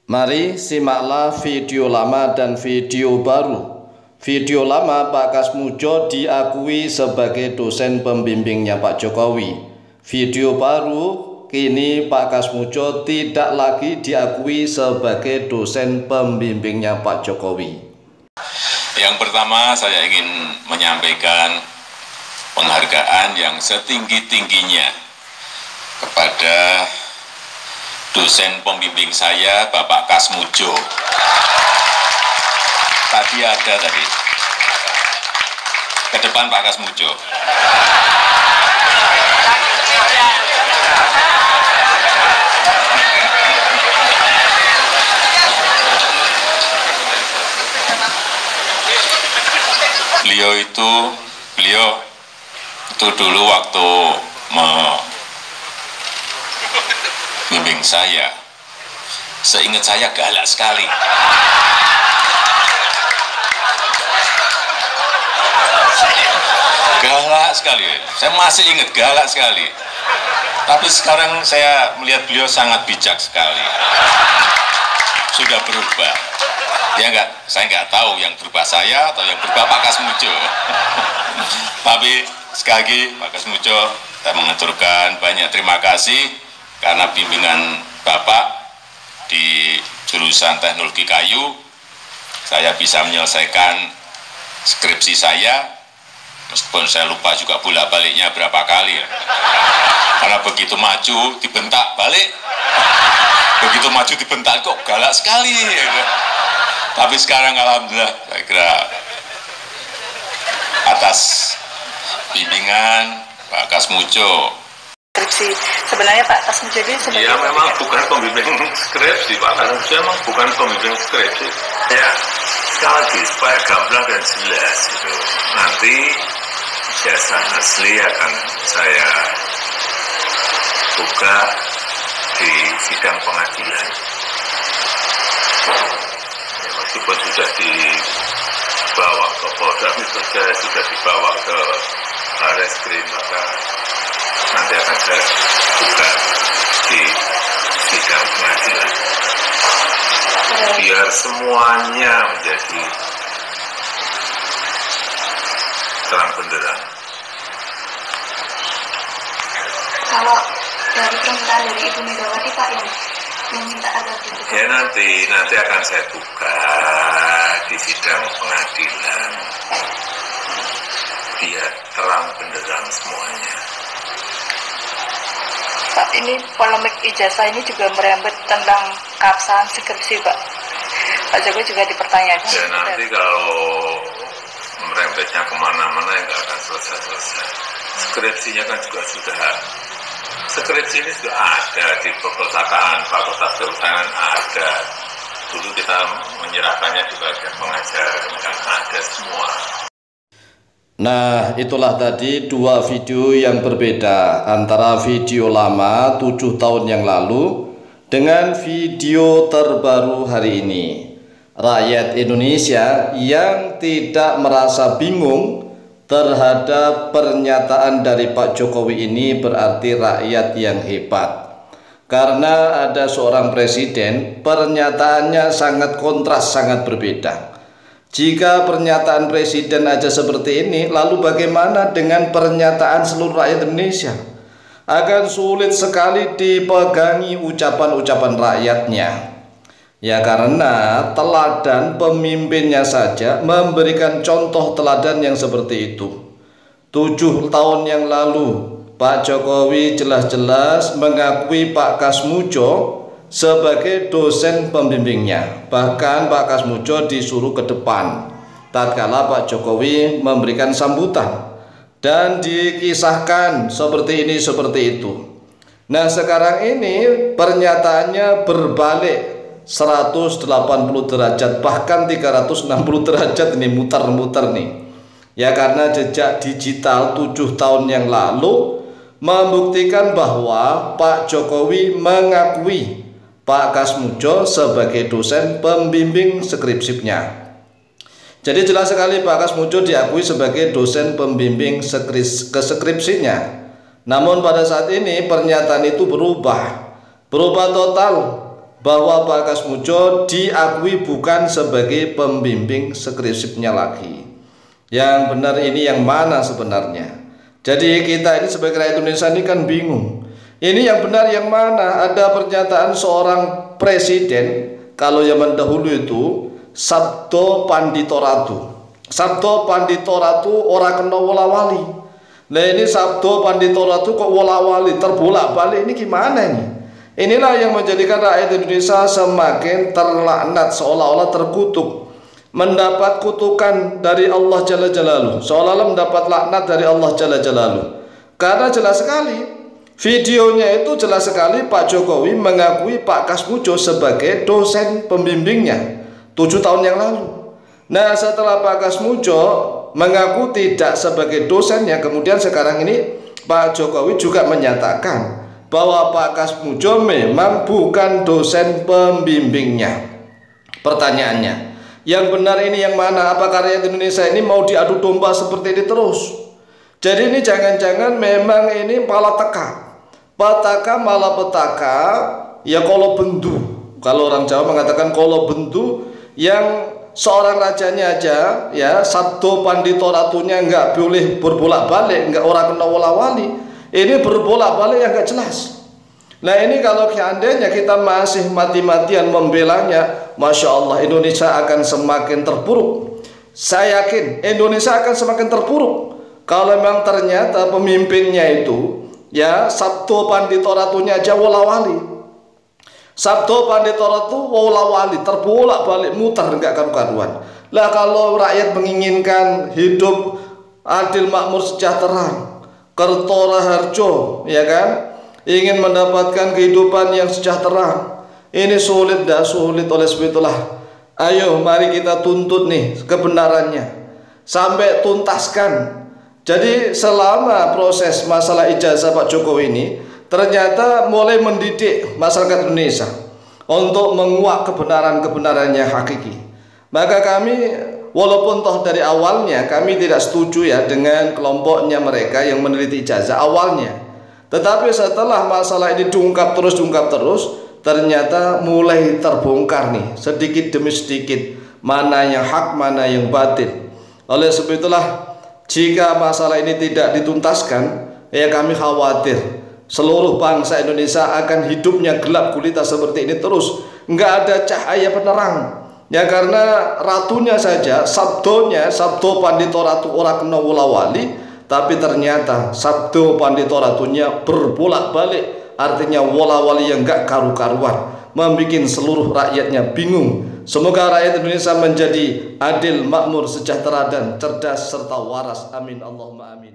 Mari simaklah video lama dan video baru. Video lama, Pak Kasmudjo diakui sebagai dosen pembimbingnya Pak Jokowi. Video baru, kini Pak Kasmudjo tidak lagi diakui sebagai dosen pembimbingnya Pak Jokowi. Yang pertama, saya ingin menyampaikan penghargaan yang setinggi-tingginya kepada dosen pembimbing saya, Bapak Kasmudjo. Tadi ada tadi. Ke depan Pak Kasmudjo. Beliau itu dulu waktu membimbing saya, seingat saya galak sekali. Galak sekali, saya masih ingat galak sekali. Tapi sekarang saya melihat beliau sangat bijak sekali. Sudah berubah. Ya enggak, saya nggak tahu yang berubah saya atau yang berubah Pak Kasmudjo. Tapi sekali lagi Pak Kasmudjo, saya mengaturkan banyak terima kasih karena bimbingan Bapak di jurusan teknologi kayu, saya bisa menyelesaikan skripsi saya, meskipun saya lupa juga bolak-baliknya berapa kali ya. Karena begitu maju dibentak balik, begitu maju dibentak kok galak sekali ya. Tapi sekarang alhamdulillah, saya kira atas bimbingan Pak Kasmudjo. Sebenarnya Pak Kasmudjo ini sebenarnya memang bukan pembimbing skripsi, Pak Kasmudjo memang bukan pembimbing skripsi. Ya, sekali lagi supaya gamblang dan jelas gitu. Nanti jasa asli akan saya buka di sidang pengadilan. Ya, meskipun sudah dibawa ke Polda Metro Jaya, sudah dibawa ke Barreskrim, maka nanti akan saya buka di sidang pengadilan biar semuanya menjadi terang benderang. Kalau dari permintaan dari Ibu Megawati Pak yang meminta agar ya nanti akan saya buka di sidang pengadilan biar terang benderang semuanya. Pak, ini polemik ijazah ini juga merembet tentang keabsahan skripsi, Pak. Pak Jokowi juga dipertanyakan. Ya nanti kalau merembetnya kemana-mana ya nggak akan selesai-selesai. Skripsinya kan juga sudah, skripsi ini sudah ada di perpustakaan, fakultas kehutanan ada. Dulu kita menyerahkannya di bagian pengajaran, kan ada semua. Nah, itulah tadi dua video yang berbeda antara video lama 7 tahun yang lalu dengan video terbaru hari ini. Rakyat Indonesia yang tidak merasa bingung terhadap pernyataan dari Pak Jokowi ini berarti rakyat yang hebat. Karena ada seorang presiden, pernyataannya sangat kontras, sangat berbeda. Jika pernyataan presiden aja seperti ini, lalu bagaimana dengan pernyataan seluruh rakyat Indonesia? Akan sulit sekali dipegangi ucapan-ucapan rakyatnya. Ya karena teladan pemimpinnya saja memberikan contoh teladan yang seperti itu. 7 tahun yang lalu, Pak Jokowi jelas-jelas mengakui Pak Kasmudjo sebagai dosen pembimbingnya. Bahkan Pak Kasmudjo disuruh ke depan tatkala Pak Jokowi memberikan sambutan dan dikisahkan seperti ini seperti itu. Nah sekarang ini pernyataannya berbalik 180 derajat, bahkan 360 derajat, ini muter-muter nih. Ya karena jejak digital 7 tahun yang lalu membuktikan bahwa Pak Jokowi mengakui Pak Kasmudjo sebagai dosen pembimbing skripsinya. Jadi jelas sekali Pak Kasmudjo diakui sebagai dosen pembimbing skripsinya. Namun pada saat ini pernyataan itu berubah total bahwa Pak Kasmujo diakui bukan sebagai pembimbing skripsinya lagi. Yang benar ini yang mana sebenarnya? Jadi kita ini sebagai rakyat Indonesia ini kan bingung. Ini yang benar yang mana? Ada pernyataan seorang presiden kalau zaman dahulu itu sabdo pandito ratu. Sabdo pandito ratu ora kena wolawali. Nah ini sabdo pandito ratu kok wolawali terbolak-balik, ini gimana ini? Inilah yang menjadikan rakyat Indonesia semakin terlaknat, seolah-olah terkutuk, mendapat kutukan dari Allah Jalla Jalaluhu, seolah-olah mendapat laknat dari Allah Jalla Jalaluhu. Karena jelas sekali videonya itu, jelas sekali Pak Jokowi mengakui Pak Kasmujo sebagai dosen pembimbingnya 7 tahun yang lalu. Nah setelah Pak Kasmujo mengaku tidak sebagai dosennya, kemudian sekarang ini Pak Jokowi juga menyatakan bahwa Pak Kasmujo memang bukan dosen pembimbingnya. Pertanyaannya, yang benar ini yang mana? Apakah rakyat Indonesia ini mau diadu domba seperti ini terus? Jadi ini jangan-jangan memang ini pala teka, petaka malah petaka, ya kolo bendu. Kalau orang Jawa mengatakan kolo bendu, yang seorang rajanya aja ya sabdo pandito ratunya nggak boleh berbolak-balik, nggak orang kena wolawali. Ini berbolak-balik yang nggak jelas. Nah ini kalau seandainya kita masih mati-matian membelanya, Masya Allah Indonesia akan semakin terpuruk. Saya yakin Indonesia akan semakin terpuruk kalau memang ternyata pemimpinnya itu ya sabdo pandito ratunya aja wolawali. Sabdo pandito ratu wolawali, terbolak-balik mutar nggak karu-karuan. Lah kalau rakyat menginginkan hidup adil makmur sejahtera, Kertora Harjo, ya kan, ingin mendapatkan kehidupan yang sejahtera, ini sulit dah sulit. Oleh sebab itulah ayo mari kita tuntut nih kebenarannya sampai tuntaskan. Jadi selama proses masalah ijazah Pak Jokowi ini ternyata mulai mendidik masyarakat Indonesia untuk menguak kebenaran-kebenaran yang hakiki. Maka kami walaupun toh dari awalnya kami tidak setuju ya dengan kelompoknya mereka yang meneliti ijazah awalnya, tetapi setelah masalah ini diungkap terus ternyata mulai terbongkar nih sedikit demi sedikit mana yang hak mana yang batil. Oleh sebab itulah jika masalah ini tidak dituntaskan, ya kami khawatir seluruh bangsa Indonesia akan hidupnya gelap gulita seperti ini terus, nggak ada cahaya penerang. Ya karena ratunya saja, sabdonya, sabdo pandito ratu ora kena wolawali, tapi ternyata sabdo pandito ratunya berbolak-balik, artinya wolawali yang gak karu-karuan, membuat seluruh rakyatnya bingung. Semoga rakyat Indonesia menjadi adil, makmur, sejahtera dan cerdas serta waras. Amin Allahumma amin.